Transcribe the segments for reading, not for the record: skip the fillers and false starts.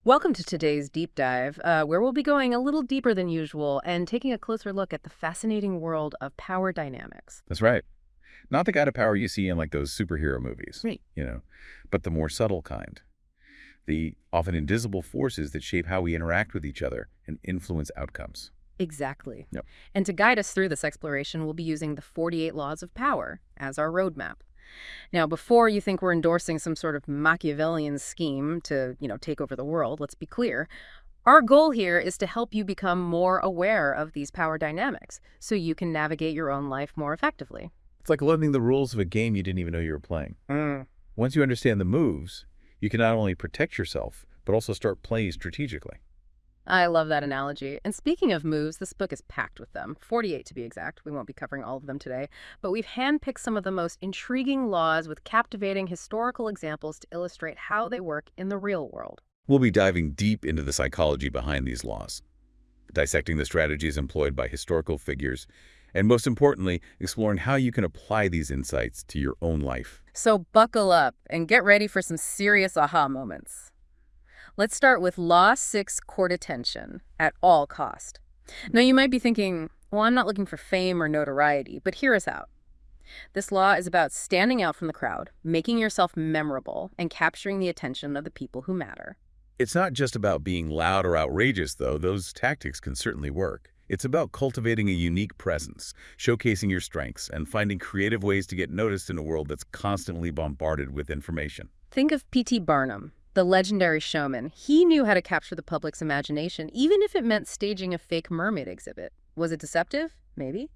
Welcome to today's deep dive, where we'll be going a little deeper than usual and taking a closer look at the fascinating world of power dynamics. That's right. Not the kind of power you see in like those superhero movies, Right. but the more subtle kind. The often invisible forces that shape how we interact with each other and influence outcomes. Exactly. Yep. And to guide us through this exploration, we'll be using the 48 Laws of Power as our roadmap. Now, before you think we're endorsing some sort of Machiavellian scheme to, take over the world, let's be clear. Our goal here is to help you become more aware of these power dynamics so you can navigate your own life more effectively. It's like learning the rules of a game you didn't even know you were playing. Mm. Once you understand the moves, you can not only protect yourself, but also start playing strategically. I love that analogy. And speaking of moves, this book is packed with them, 48 to be exact. We won't be covering all of them today, but we've handpicked some of the most intriguing laws with captivating historical examples to illustrate how they work in the real world. We'll be diving deep into the psychology behind these laws, dissecting the strategies employed by historical figures, and most importantly, exploring how you can apply these insights to your own life. So buckle up and get ready for some serious aha moments. Let's start with Law 6, court attention at all cost. Now you might be thinking, well, I'm not looking for fame or notoriety, but here is how. This law is about standing out from the crowd, making yourself memorable, and capturing the attention of the people who matter. It's not just about being loud or outrageous, though. Those tactics can certainly work. It's about cultivating a unique presence, showcasing your strengths, and finding creative ways to get noticed in a world that's constantly bombarded with information. Think of P.T. Barnum, the legendary showman. He knew how to capture the public's imagination, even if it meant staging a fake mermaid exhibit. Was it deceptive? Maybe.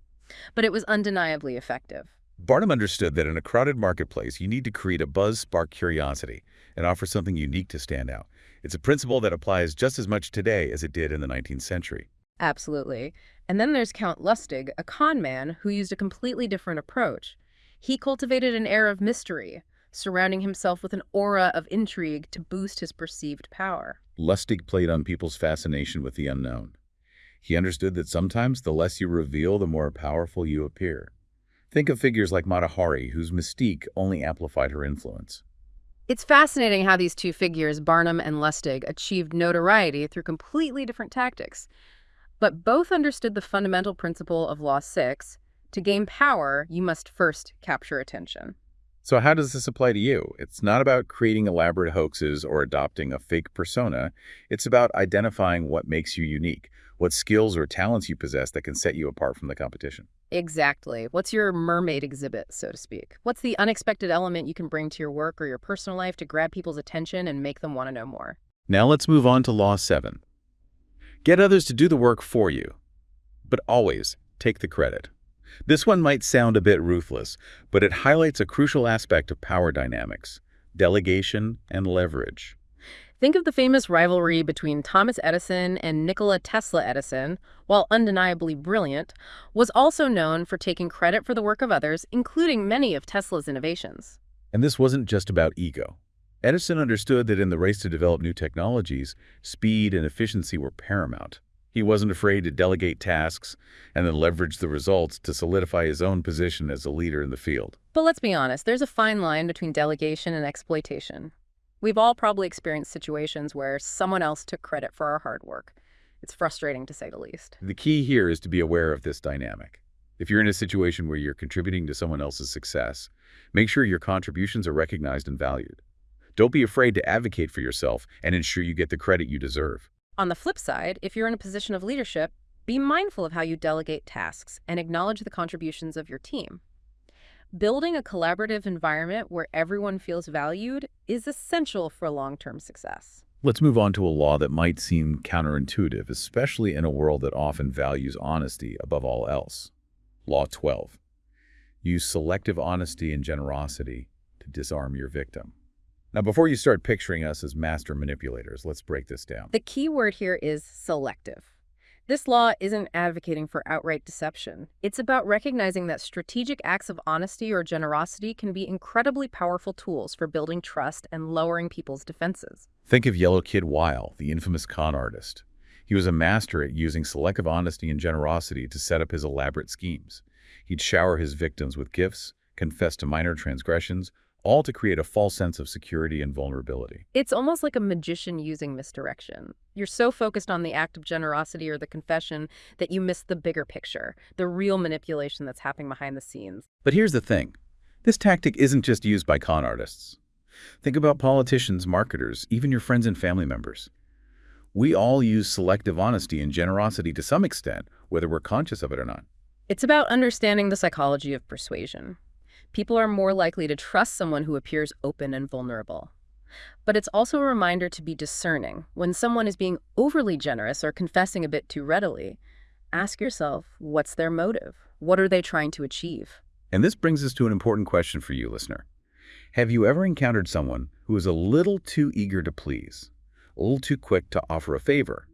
But it was undeniably effective. Barnum understood that in a crowded marketplace, you need to create a buzz, spark curiosity, and offer something unique to stand out. It's a principle that applies just as much today as it did in the 19th century. Absolutely. And then there's Count Lustig, a con man who used a completely different approach. He cultivated an air of mystery, surrounding himself with an aura of intrigue to boost his perceived power. Lustig played on people's fascination with the unknown. He understood that sometimes the less you reveal, the more powerful you appear. Think of figures like Mata Hari, whose mystique only amplified her influence. It's fascinating how these two figures, Barnum and Lustig, achieved notoriety through completely different tactics. But both understood the fundamental principle of Law 6. To gain power, you must first capture attention. So how does this apply to you? It's not about creating elaborate hoaxes or adopting a fake persona. It's about identifying what makes you unique, what skills or talents you possess that can set you apart from the competition. Exactly. What's your mermaid exhibit, so to speak? What's the unexpected element you can bring to your work or your personal life to grab people's attention and make them want to know more? Now let's move on to Law 7. Get others to do the work for you, but always take the credit. This one might sound a bit ruthless, but it highlights a crucial aspect of power dynamics: delegation and leverage. Think of the famous rivalry between Thomas Edison and Nikola Tesla. Edison, while undeniably brilliant, was also known for taking credit for the work of others, including many of Tesla's innovations. And this wasn't just about ego. Edison understood that in the race to develop new technologies, speed and efficiency were paramount. He wasn't afraid to delegate tasks and then leverage the results to solidify his own position as a leader in the field. But let's be honest, there's a fine line between delegation and exploitation. We've all probably experienced situations where someone else took credit for our hard work. It's frustrating, to say the least. The key here is to be aware of this dynamic. If you're in a situation where you're contributing to someone else's success, make sure your contributions are recognized and valued. Don't be afraid to advocate for yourself and ensure you get the credit you deserve. On the flip side, if you're in a position of leadership, be mindful of how you delegate tasks and acknowledge the contributions of your team. Building a collaborative environment where everyone feels valued is essential for long-term success. Let's move on to a law that might seem counterintuitive, especially in a world that often values honesty above all else. Law 12. Use selective honesty and generosity to disarm your victim. Now, before you start picturing us as master manipulators, let's break this down. The key word here is selective. This law isn't advocating for outright deception. It's about recognizing that strategic acts of honesty or generosity can be incredibly powerful tools for building trust and lowering people's defenses. Think of Yellow Kid Weil, the infamous con artist. He was a master at using selective honesty and generosity to set up his elaborate schemes. He'd shower his victims with gifts, confess to minor transgressions, all to create a false sense of security and vulnerability. It's almost like a magician using misdirection. You're so focused on the act of generosity or the confession that you miss the bigger picture, the real manipulation that's happening behind the scenes. But here's the thing. This tactic isn't just used by con artists. Think about politicians, marketers, even your friends and family members. We all use selective honesty and generosity to some extent, whether we're conscious of it or not. It's about understanding the psychology of persuasion. People are more likely to trust someone who appears open and vulnerable. But it's also a reminder to be discerning. When someone is being overly generous or confessing a bit too readily, ask yourself, what's their motive? What are they trying to achieve? And this brings us to an important question for you, listener. Have you ever encountered someone who is a little too eager to please, a little too quick to offer a favor?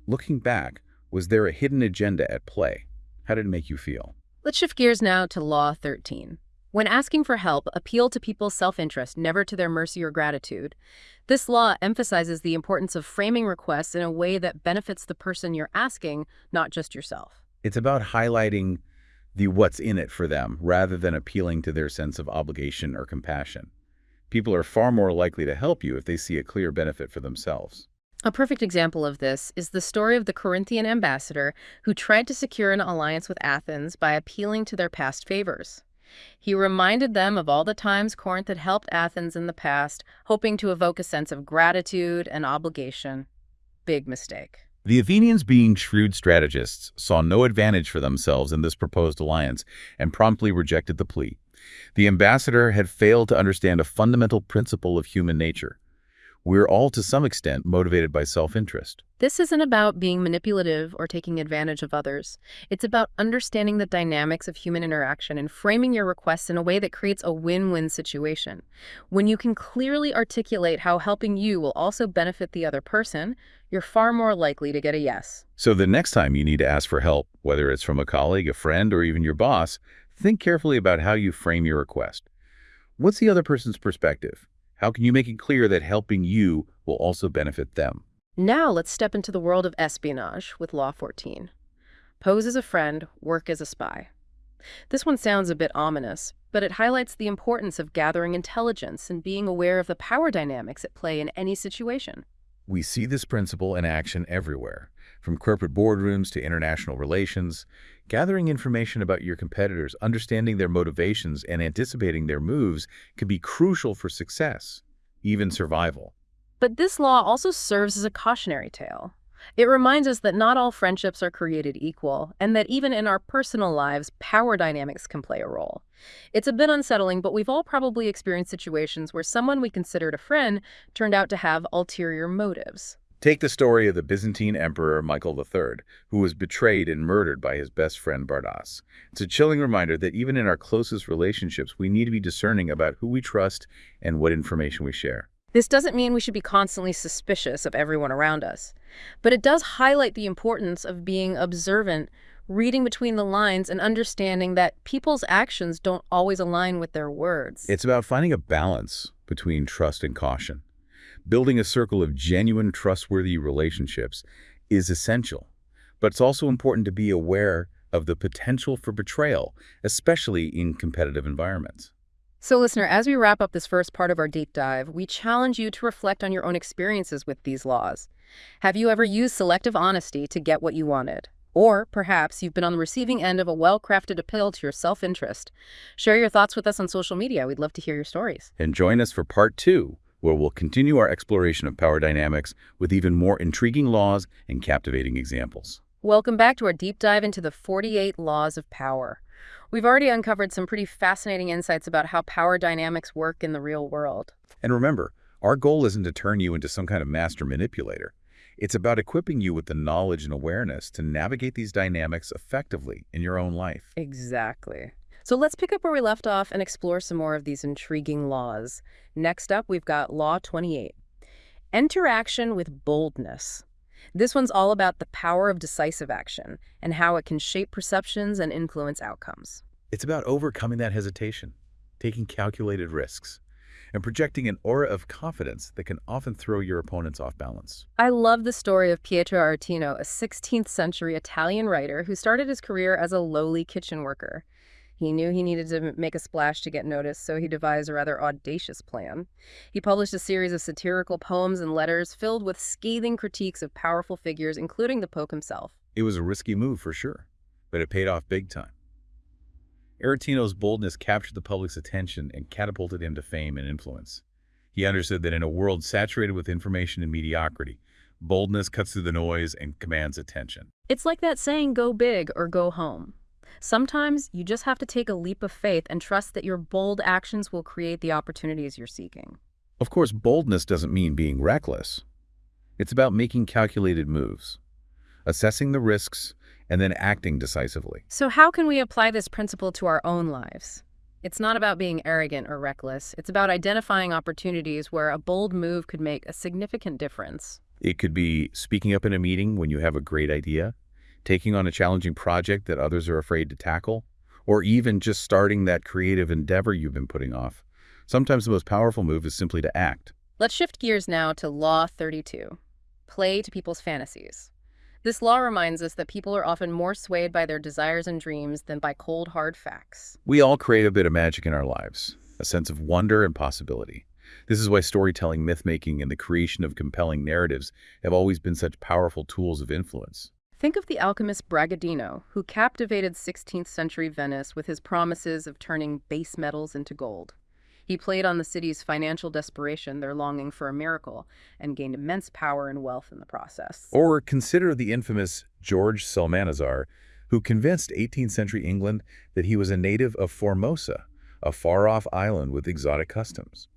Looking back, was there a hidden agenda at play? How did it make you feel? Let's shift gears now to Law 13. When asking for help, appeal to people's self-interest, never to their mercy or gratitude. This law emphasizes the importance of framing requests in a way that benefits the person you're asking, not just yourself. It's about highlighting the what's in it for them rather than appealing to their sense of obligation or compassion. People are far more likely to help you if they see a clear benefit for themselves. A perfect example of this is the story of the Corinthian ambassador who tried to secure an alliance with Athens by appealing to their past favors. He reminded them of all the times Corinth had helped Athens in the past, hoping to evoke a sense of gratitude and obligation. Big mistake. The Athenians, being shrewd strategists, saw no advantage for themselves in this proposed alliance and promptly rejected the plea. The ambassador had failed to understand a fundamental principle of human nature. We're all, to some extent, motivated by self-interest. This isn't about being manipulative or taking advantage of others. It's about understanding the dynamics of human interaction and framing your requests in a way that creates a win-win situation. When you can clearly articulate how helping you will also benefit the other person, you're far more likely to get a yes. So the next time you need to ask for help, whether it's from a colleague, a friend, or even your boss, think carefully about how you frame your request. What's the other person's perspective? How can you make it clear that helping you will also benefit them? Now let's step into the world of espionage with Law 14. Pose as a friend, work as a spy. This one sounds a bit ominous, but it highlights the importance of gathering intelligence and being aware of the power dynamics at play in any situation. We see this principle in action everywhere, from corporate boardrooms to international relations. Gathering information about your competitors, understanding their motivations, and anticipating their moves can be crucial for success, even survival. But this law also serves as a cautionary tale. It reminds us that not all friendships are created equal, and that even in our personal lives, power dynamics can play a role. It's a bit unsettling, but we've all probably experienced situations where someone we considered a friend turned out to have ulterior motives. Take the story of the Byzantine Emperor Michael III, who was betrayed and murdered by his best friend Bardas. It's a chilling reminder that even in our closest relationships, we need to be discerning about who we trust and what information we share. This doesn't mean we should be constantly suspicious of everyone around us, but it does highlight the importance of being observant, reading between the lines, and understanding that people's actions don't always align with their words. It's about finding a balance between trust and caution. Building a circle of genuine, trustworthy relationships is essential, but it's also important to be aware of the potential for betrayal, especially in competitive environments. So listener, as we wrap up this first part of our deep dive, we challenge you to reflect on your own experiences with these laws. Have you ever used selective honesty to get what you wanted? Or perhaps you've been on the receiving end of a well-crafted appeal to your self-interest. Share your thoughts with us on social media. We'd love to hear your stories. And join us for part 2, where we'll continue our exploration of power dynamics with even more intriguing laws and captivating examples. Welcome back to our deep dive into the 48 Laws of Power. We've already uncovered some pretty fascinating insights about how power dynamics work in the real world. And remember, our goal isn't to turn you into some kind of master manipulator. It's about equipping you with the knowledge and awareness to navigate these dynamics effectively in your own life. Exactly. So let's pick up where we left off and explore some more of these intriguing laws. Next up, we've got Law 28. Enter action with boldness. This one's all about the power of decisive action and how it can shape perceptions and influence outcomes. It's about overcoming that hesitation, taking calculated risks, and projecting an aura of confidence that can often throw your opponents off balance. I love the story of Pietro Aretino, a 16th century Italian writer who started his career as a lowly kitchen worker. He knew he needed to make a splash to get noticed, so he devised a rather audacious plan. He published a series of satirical poems and letters filled with scathing critiques of powerful figures, including the Pope himself. It was a risky move for sure, but it paid off big time. Aretino's boldness captured the public's attention and catapulted him to fame and influence. He understood that in a world saturated with information and mediocrity, boldness cuts through the noise and commands attention. It's like that saying, go big or go home. Sometimes you just have to take a leap of faith and trust that your bold actions will create the opportunities you're seeking. Of course, boldness doesn't mean being reckless. It's about making calculated moves, assessing the risks, and then acting decisively. So how can we apply this principle to our own lives? It's not about being arrogant or reckless. It's about identifying opportunities where a bold move could make a significant difference. It could be speaking up in a meeting when you have a great idea, taking on a challenging project that others are afraid to tackle, or even just starting that creative endeavor you've been putting off. Sometimes the most powerful move is simply to act. Let's shift gears now to Law 32, play to people's fantasies. This law reminds us that people are often more swayed by their desires and dreams than by cold, hard facts. We all crave a bit of magic in our lives, a sense of wonder and possibility. This is why storytelling, myth-making, and the creation of compelling narratives have always been such powerful tools of influence. Think of the alchemist Bragadino, who captivated 16th century Venice with his promises of turning base metals into gold. He played on the city's financial desperation, their longing for a miracle, and gained immense power and wealth in the process. Or consider the infamous George Psalmanazar, who convinced 18th century England that he was a native of Formosa, a far-off island with exotic customs.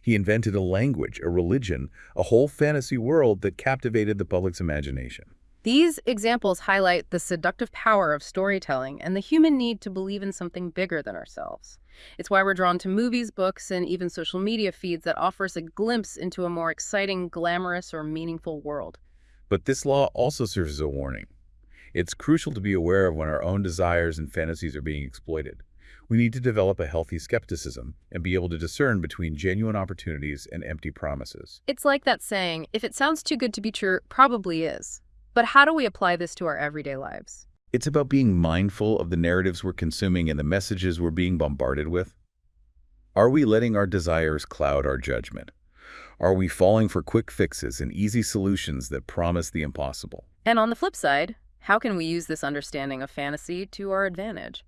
He invented a language, a religion, a whole fantasy world that captivated the public's imagination. These examples highlight the seductive power of storytelling and the human need to believe in something bigger than ourselves. It's why we're drawn to movies, books, and even social media feeds that offer us a glimpse into a more exciting, glamorous, or meaningful world. But this law also serves as a warning. It's crucial to be aware of when our own desires and fantasies are being exploited. We need to develop a healthy skepticism and be able to discern between genuine opportunities and empty promises. It's like that saying, if it sounds too good to be true, it probably is. But how do we apply this to our everyday lives? It's about being mindful of the narratives we're consuming and the messages we're being bombarded with. Are we letting our desires cloud our judgment? Are we falling for quick fixes and easy solutions that promise the impossible? And on the flip side, how can we use this understanding of fantasy to our advantage?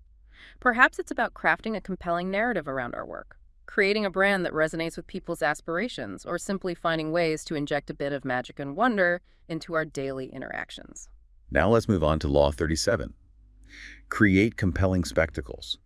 Perhaps it's about crafting a compelling narrative around our work, creating a brand that resonates with people's aspirations, or simply finding ways to inject a bit of magic and wonder into our daily interactions. Now let's move on to Law 37. Create compelling spectacles.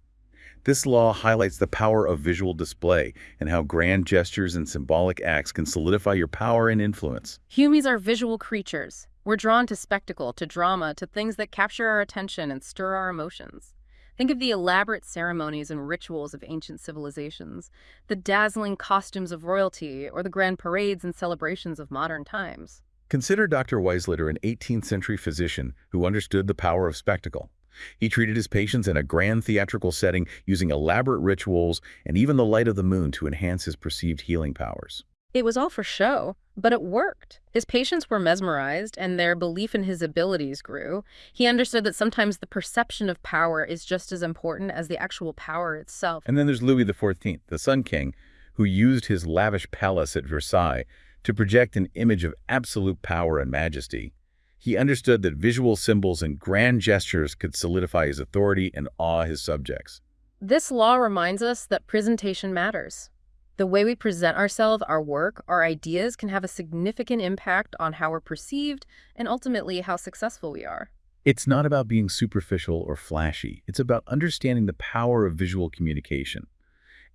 This law highlights the power of visual display and how grand gestures and symbolic acts can solidify your power and influence. Humans are visual creatures. We're drawn to spectacle, to drama, to things that capture our attention and stir our emotions. Think of the elaborate ceremonies and rituals of ancient civilizations, the dazzling costumes of royalty, or the grand parades and celebrations of modern times. Consider Dr. Weislitter, an 18th century physician who understood the power of spectacle. He treated his patients in a grand theatrical setting using elaborate rituals and even the light of the moon to enhance his perceived healing powers. It was all for show, but it worked. His patients were mesmerized, and their belief in his abilities grew. He understood that sometimes the perception of power is just as important as the actual power itself. And then there's Louis XIV, the Sun King, who used his lavish palace at Versailles to project an image of absolute power and majesty. He understood that visual symbols and grand gestures could solidify his authority and awe his subjects. This law reminds us that presentation matters. The way we present ourselves, our work, our ideas can have a significant impact on how we're perceived and ultimately how successful we are. It's not about being superficial or flashy. It's about understanding the power of visual communication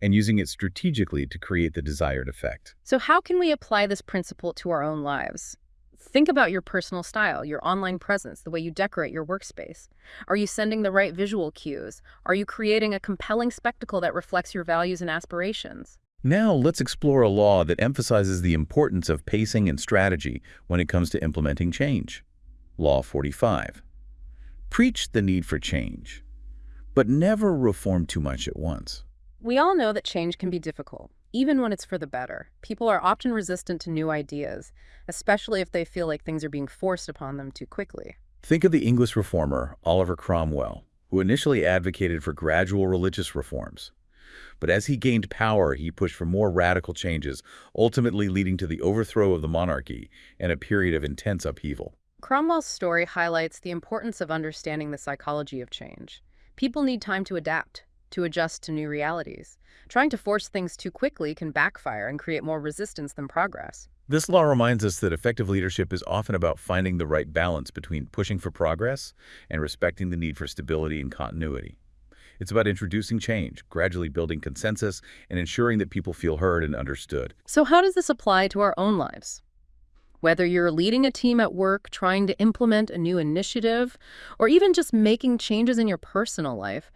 and using it strategically to create the desired effect. So how can we apply this principle to our own lives? Think about your personal style, your online presence, the way you decorate your workspace. Are you sending the right visual cues? Are you creating a compelling spectacle that reflects your values and aspirations? Now let's explore a law that emphasizes the importance of pacing and strategy when it comes to implementing change. Law 45. Preach the need for change, but never reform too much at once. We all know that change can be difficult, even when it's for the better. People are often resistant to new ideas, especially if they feel like things are being forced upon them too quickly. Think of the English reformer, Oliver Cromwell, who initially advocated for gradual religious reforms. But as he gained power, he pushed for more radical changes, ultimately leading to the overthrow of the monarchy and a period of intense upheaval. Cromwell's story highlights the importance of understanding the psychology of change. People need time to adapt, to adjust to new realities. Trying to force things too quickly can backfire and create more resistance than progress. This law reminds us that effective leadership is often about finding the right balance between pushing for progress and respecting the need for stability and continuity. It's about introducing change, gradually building consensus, and ensuring that people feel heard and understood. So how does this apply to our own lives? Whether you're leading a team at work, trying to implement a new initiative, or even just making changes in your personal life,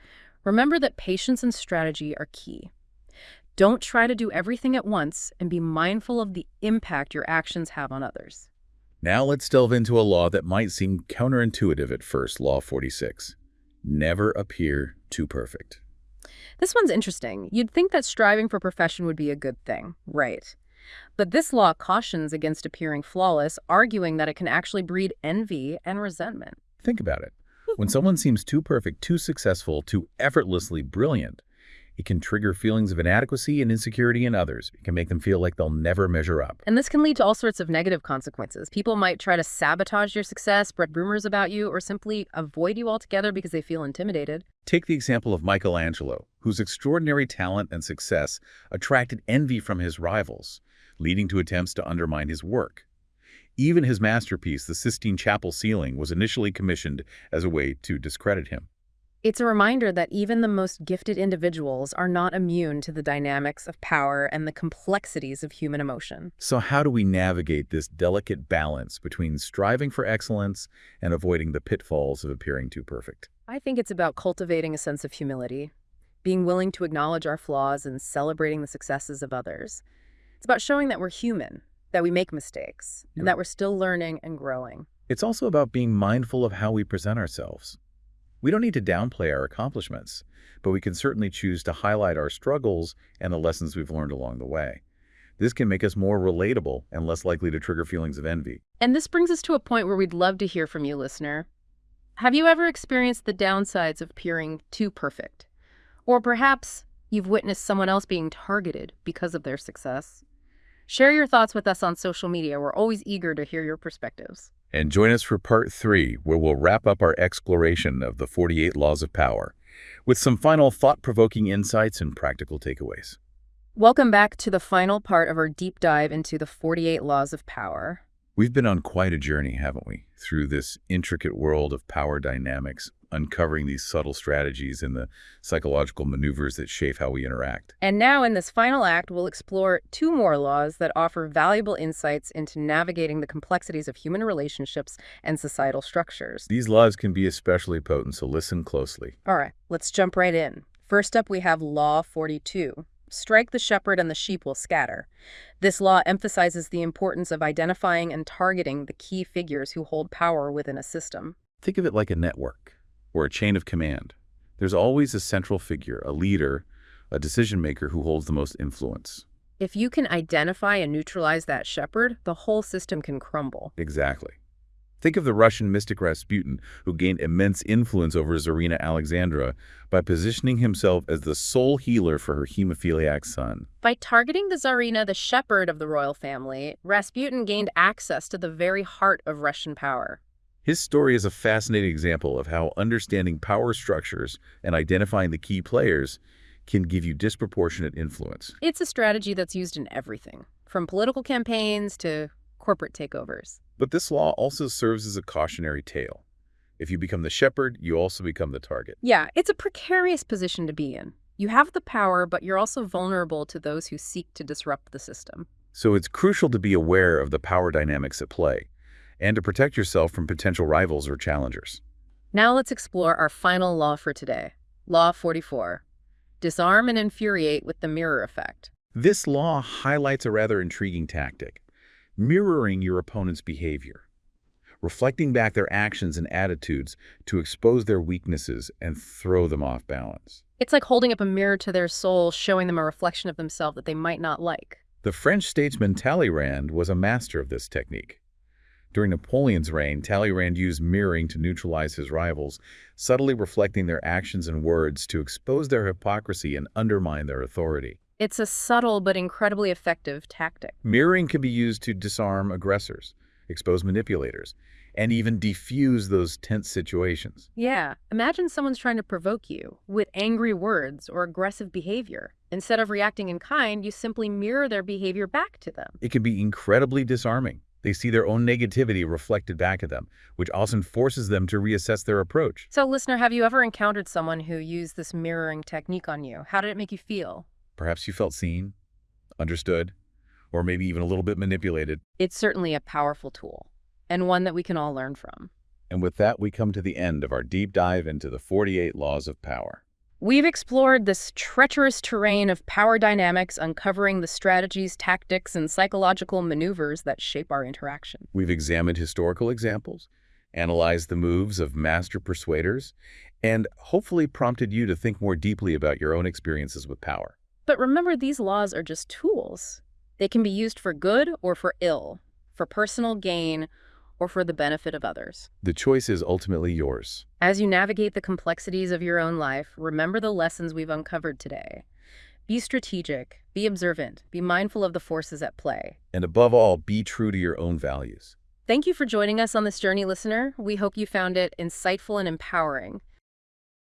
remember that patience and strategy are key. Don't try to do everything at once, and be mindful of the impact your actions have on others. Now let's delve into a law that might seem counterintuitive at first, Law 46. Never appear too perfect. This one's interesting. You'd think that striving for perfection would be a good thing, right? But this law cautions against appearing flawless, arguing that it can actually breed envy and resentment. Think about it. When someone seems too perfect, too successful, too effortlessly brilliant, it can trigger feelings of inadequacy and insecurity in others. It can make them feel like they'll never measure up. And this can lead to all sorts of negative consequences. People might try to sabotage your success, spread rumors about you, or simply avoid you altogether because they feel intimidated. Take the example of Michelangelo, whose extraordinary talent and success attracted envy from his rivals, leading to attempts to undermine his work. Even his masterpiece, the Sistine Chapel ceiling, was initially commissioned as a way to discredit him. It's a reminder that even the most gifted individuals are not immune to the dynamics of power and the complexities of human emotion. So how do we navigate this delicate balance between striving for excellence and avoiding the pitfalls of appearing too perfect? I think it's about cultivating a sense of humility, being willing to acknowledge our flaws and celebrating the successes of others. It's about showing that we're human, that we make mistakes, and that we're still learning and growing. It's also about being mindful of how we present ourselves. We don't need to downplay our accomplishments, but we can certainly choose to highlight our struggles and the lessons we've learned along the way. This can make us more relatable and less likely to trigger feelings of envy. And this brings us to a point where we'd love to hear from you, listener. Have you ever experienced the downsides of appearing too perfect? Or perhaps you've witnessed someone else being targeted because of their success? Share your thoughts with us on social media. We're always eager to hear your perspectives. And join us for part 3, where we'll wrap up our exploration of the 48 Laws of Power with some final thought-provoking insights and practical takeaways. Welcome back to the final part of our deep dive into the 48 Laws of Power. We've been on quite a journey, haven't we? Through this intricate world of power dynamics, uncovering these subtle strategies and the psychological maneuvers that shape how we interact. And now in this final act, we'll explore 2 more laws that offer valuable insights into navigating the complexities of human relationships and societal structures. These laws can be especially potent, so listen closely. All right, let's jump right in. First up, we have Law 42. Strike the shepherd and the sheep will scatter. This law emphasizes the importance of identifying and targeting the key figures who hold power within a system. Think of it like a network or a chain of command. There's always a central figure, a leader, a decision maker who holds the most influence. If you can identify and neutralize that shepherd, the whole system can crumble. Exactly. Think of the Russian mystic Rasputin, who gained immense influence over Tsarina Alexandra by positioning himself as the sole healer for her hemophiliac son. By targeting the Tsarina, the shepherd of the royal family, Rasputin gained access to the very heart of Russian power. His story is a fascinating example of how understanding power structures and identifying the key players can give you disproportionate influence. It's a strategy that's used in everything, from political campaigns to corporate takeovers. But this law also serves as a cautionary tale. If you become the shepherd, you also become the target. Yeah, it's a precarious position to be in. You have the power, but you're also vulnerable to those who seek to disrupt the system. So it's crucial to be aware of the power dynamics at play and to protect yourself from potential rivals or challengers. Now let's explore our final law for today. Law 44. Disarm and infuriate with the mirror effect. This law highlights a rather intriguing tactic: mirroring your opponent's behavior, reflecting back their actions and attitudes to expose their weaknesses and throw them off balance. It's like holding up a mirror to their soul, showing them a reflection of themselves that they might not like. The French statesman Talleyrand was a master of this technique. During Napoleon's reign, Talleyrand used mirroring to neutralize his rivals, subtly reflecting their actions and words to expose their hypocrisy and undermine their authority. It's a subtle but incredibly effective tactic. Mirroring can be used to disarm aggressors, expose manipulators, and even defuse those tense situations. Yeah, imagine someone's trying to provoke you with angry words or aggressive behavior. Instead of reacting in kind, you simply mirror their behavior back to them. It can be incredibly disarming. They see their own negativity reflected back at them, which often forces them to reassess their approach. So, listener, have you ever encountered someone who used this mirroring technique on you? How did it make you feel? Perhaps you felt seen, understood, or maybe even a little bit manipulated. It's certainly a powerful tool, and one that we can all learn from. And with that, we come to the end of our deep dive into the 48 Laws of Power. We've explored this treacherous terrain of power dynamics, uncovering the strategies, tactics, and psychological maneuvers that shape our interaction. We've examined historical examples, analyzed the moves of master persuaders, and hopefully prompted you to think more deeply about your own experiences with power. But remember, these laws are just tools. They can be used for good or for ill, for personal gain, or for the benefit of others. The choice is ultimately yours. As you navigate the complexities of your own life, remember the lessons we've uncovered today. Be strategic, be observant, be mindful of the forces at play. And above all, be true to your own values. Thank you for joining us on this journey, listener. We hope you found it insightful and empowering.